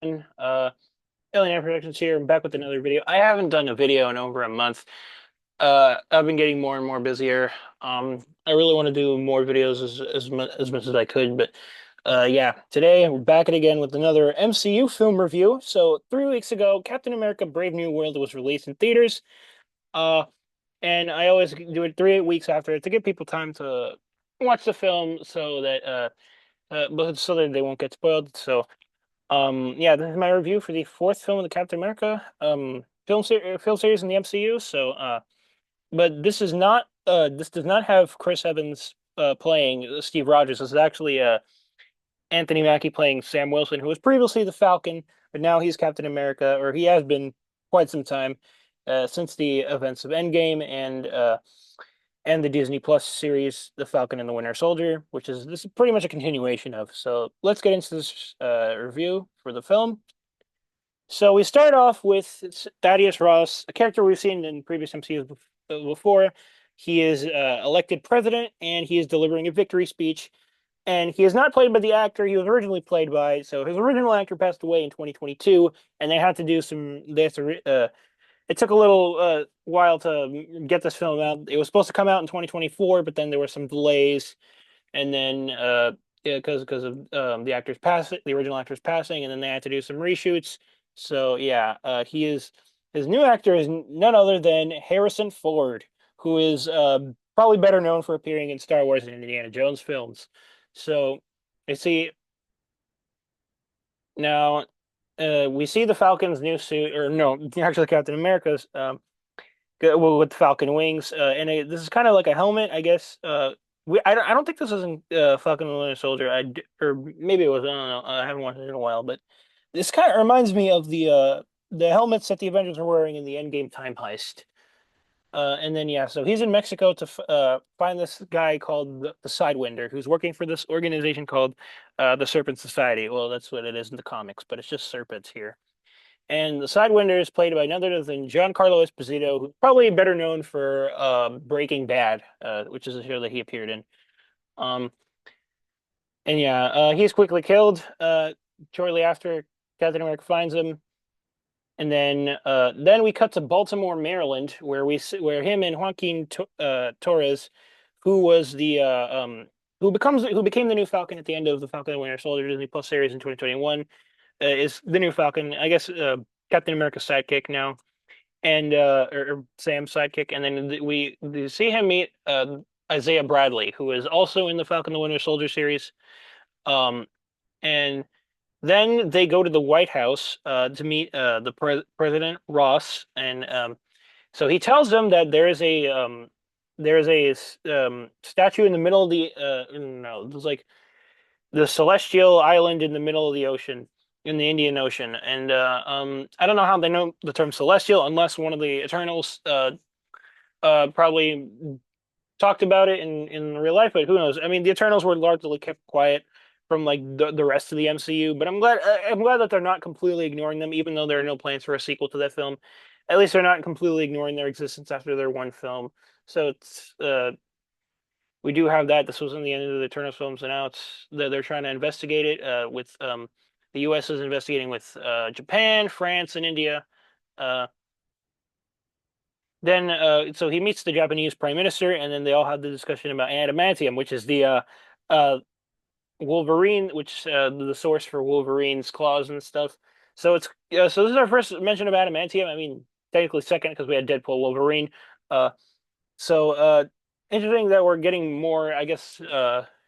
Alien Productions here. I'm back with another video. I haven't done a video in over a month. I've been getting more and more busier. I really want to do more videos as much as I could, but yeah, today we're back at again with another MCU film review. So 3 weeks ago, Captain America: Brave New World was released in theaters. Uh, and I always do it 3 weeks after to give people time to watch the film, but so that they won't get spoiled. So. Yeah, this is my review for the fourth film of the Captain America film series in the MCU. So, but this does not have Chris Evans playing Steve Rogers. This is actually Anthony Mackie playing Sam Wilson, who was previously the Falcon, but now he's Captain America, or he has been quite some time since the events of Endgame and the Disney Plus series, The Falcon and the Winter Soldier, which is this is pretty much a continuation of. So let's get into this review for the film. So we start off with Thaddeus Ross, a character we've seen in previous MCUs before. He is elected president, and he is delivering a victory speech. And he is not played by the actor he was originally played by. So his original actor passed away in 2022, and they had to do some. They had to. It took a little while to get this film out. It was supposed to come out in 2024, but then there were some delays, and then yeah, because of the actor's passing, the original actor's passing, and then they had to do some reshoots. So yeah, he is his new actor is none other than Harrison Ford, who is probably better known for appearing in Star Wars and Indiana Jones films. So I see now we see the Falcon's new suit, or no, actually Captain America's with the Falcon wings, this is kind of like a helmet, I guess. I don't think this is in Falcon and the Winter Soldier. Or maybe it was. I don't know. I haven't watched it in a while, but this kind of reminds me of the helmets that the Avengers were wearing in the Endgame time heist. And then yeah, so he's in Mexico to find this guy called the Sidewinder, who's working for this organization called the Serpent Society. Well, that's what it is in the comics, but it's just serpents here. And the Sidewinder is played by none other than Giancarlo Esposito, who's probably better known for Breaking Bad, which is a show that he appeared in. Um, and yeah, he's quickly killed shortly after Captain America finds him. And then we cut to Baltimore, Maryland, where him and Torres, who was the who became the new Falcon at the end of the Falcon and Winter Soldier Disney Plus series in 2021, is the new Falcon. I guess Captain America's sidekick now, and or Sam's sidekick, and then we see him meet Isaiah Bradley, who is also in the Falcon and the Winter Soldier series. Um, and then they go to the White House to meet the President Ross, and so he tells them that there is a statue in the middle of the no, there's like the celestial island in the middle of the ocean in the Indian Ocean, and I don't know how they know the term celestial unless one of the Eternals probably talked about it in real life, but who knows? I mean, the Eternals were largely kept quiet from like the rest of the MCU, but I'm glad that they're not completely ignoring them, even though there are no plans for a sequel to that film. At least they're not completely ignoring their existence after their one film. So it's we do have that. This wasn't the end of the Eternals films, and now they're trying to investigate it with the U.S. is investigating with Japan, France, and India. Uh, then so he meets the Japanese Prime Minister, and then they all have the discussion about adamantium, which is the uh, Wolverine, which the source for Wolverine's claws and stuff. So it's so this is our first mention of adamantium. I mean, technically second because we had Deadpool Wolverine. Uh, so interesting that we're getting more, I guess,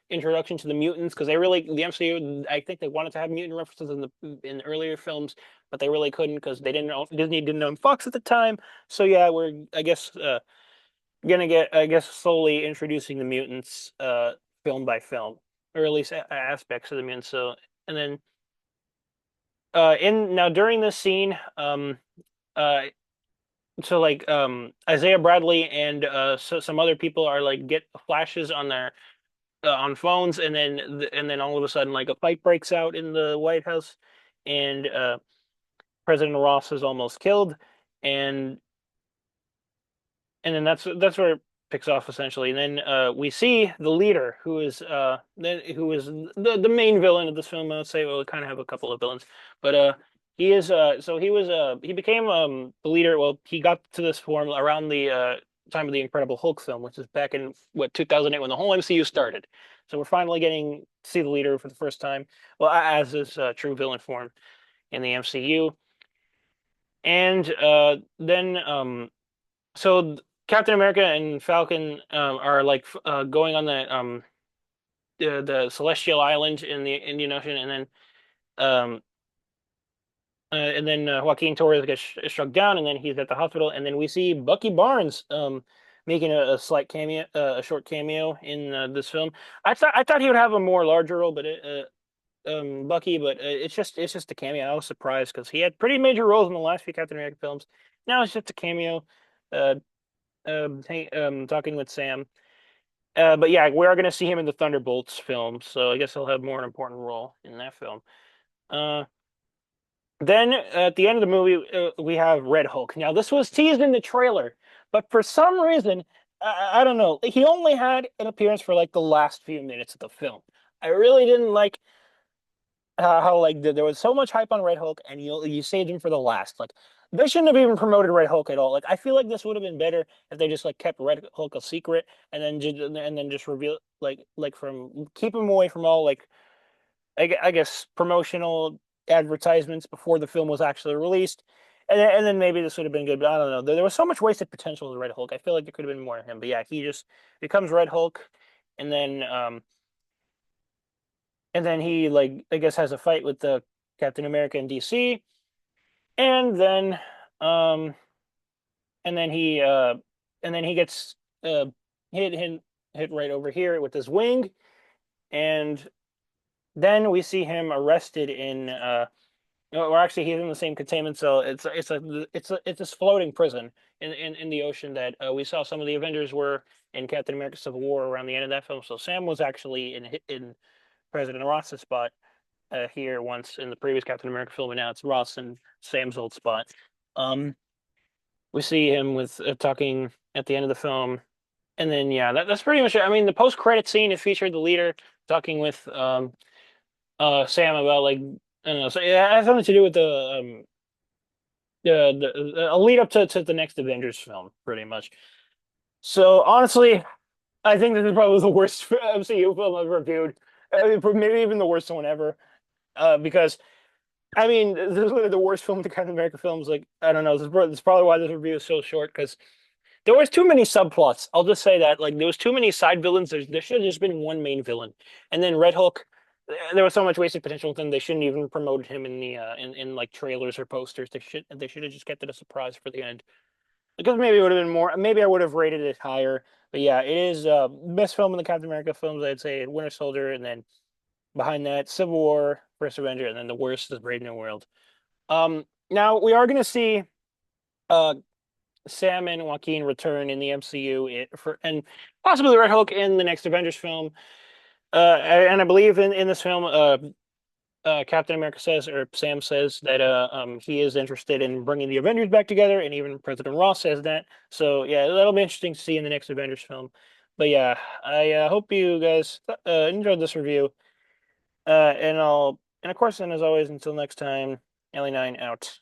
introduction to the mutants because the MCU, I think they wanted to have mutant references in the earlier films, but they really couldn't because they didn't know Disney didn't own Fox at the time. So yeah, we're I guess gonna get slowly introducing the mutants film by film, or at least aspects of the mutants. So and then in now during this scene, uh so like Isaiah Bradley and some other people are like get flashes on their on phones, and then all of a sudden like a fight breaks out in the White House, and President Ross is almost killed, and and then that's where picks off essentially, and then we see the leader, who is the main villain of this film. I would say, well, we kind of have a couple of villains, but he is so he became the leader. Well, he got to this form around the time of the Incredible Hulk film, which is back in what 2008 when the whole MCU started. So we're finally getting to see the leader for the first time, well, as his true villain form in the MCU. And then Captain America and Falcon are like going on the Celestial Island in the Indian Ocean, and then Joaquin Torres gets struck down, and then he's at the hospital, and then we see Bucky Barnes making a slight cameo, a short cameo in this film. I thought he would have a more larger role, but Bucky, but it's just a cameo. I was surprised because he had pretty major roles in the last few Captain America films. Now it's just a cameo, uh, talking with Sam. But yeah, we are going to see him in the Thunderbolts film, so I guess he'll have more an important role in that film. Uh, then at the end of the movie, we have Red Hulk. Now this was teased in the trailer, but for some reason, I don't know, he only had an appearance for like the last few minutes of the film. I really didn't like how like there was so much hype on Red Hulk, and you saved him for the last. Like they shouldn't have even promoted Red Hulk at all. Like I feel like this would have been better if they just like kept Red Hulk a secret, and then just reveal like from keep him away from all like I guess promotional advertisements before the film was actually released. And then maybe this would have been good, but I don't know. There was so much wasted potential with Red Hulk. I feel like there could have been more of him. But yeah, he just becomes Red Hulk, and then he like I guess has a fight with the Captain America in DC, and then um and then he gets uh hit hit hit right over here with his wing, and then we see him arrested in or actually he's in the same containment cell. It's this floating prison in the ocean that we saw some of the Avengers were in Captain America Civil War around the end of that film. So Sam was actually in President Ross's spot here once in the previous Captain America film, and now it's Ross and Sam's old spot. Um, we see him with talking at the end of the film, and then yeah, that's pretty much it. I mean, the post credit scene is featured the leader talking with Sam about like I don't know, so it has something to do with the a lead up to the next Avengers film, pretty much. So honestly, I think this is probably the worst MCU film I've reviewed. I mean, maybe even the worst one ever. Because I mean, this is one of the worst film to Captain America films. Like, I don't know. This is probably why this review is so short because there was too many subplots. I'll just say that. Like, there was too many side villains. There should have just been one main villain. And then Red Hulk, there was so much wasted potential with him. They shouldn't even promoted him in the in like trailers or posters. They should have just kept it a surprise for the end. Because maybe it would have been more. Maybe I would have rated it higher. But yeah, it is best film in the Captain America films. I'd say Winter Soldier, and then behind that, Civil War, First Avenger, and then the worst is Brave New World. Now we are going to see uh, Sam and Joaquin return in the MCU and possibly Red Hulk in the next Avengers film. And I believe in this film, Captain America says, or Sam says that he is interested in bringing the Avengers back together, and even President Ross says that. So yeah, that'll be interesting to see in the next Avengers film. But yeah, I hope you guys enjoyed this review. And of course, then as always, until next time, LA9 out.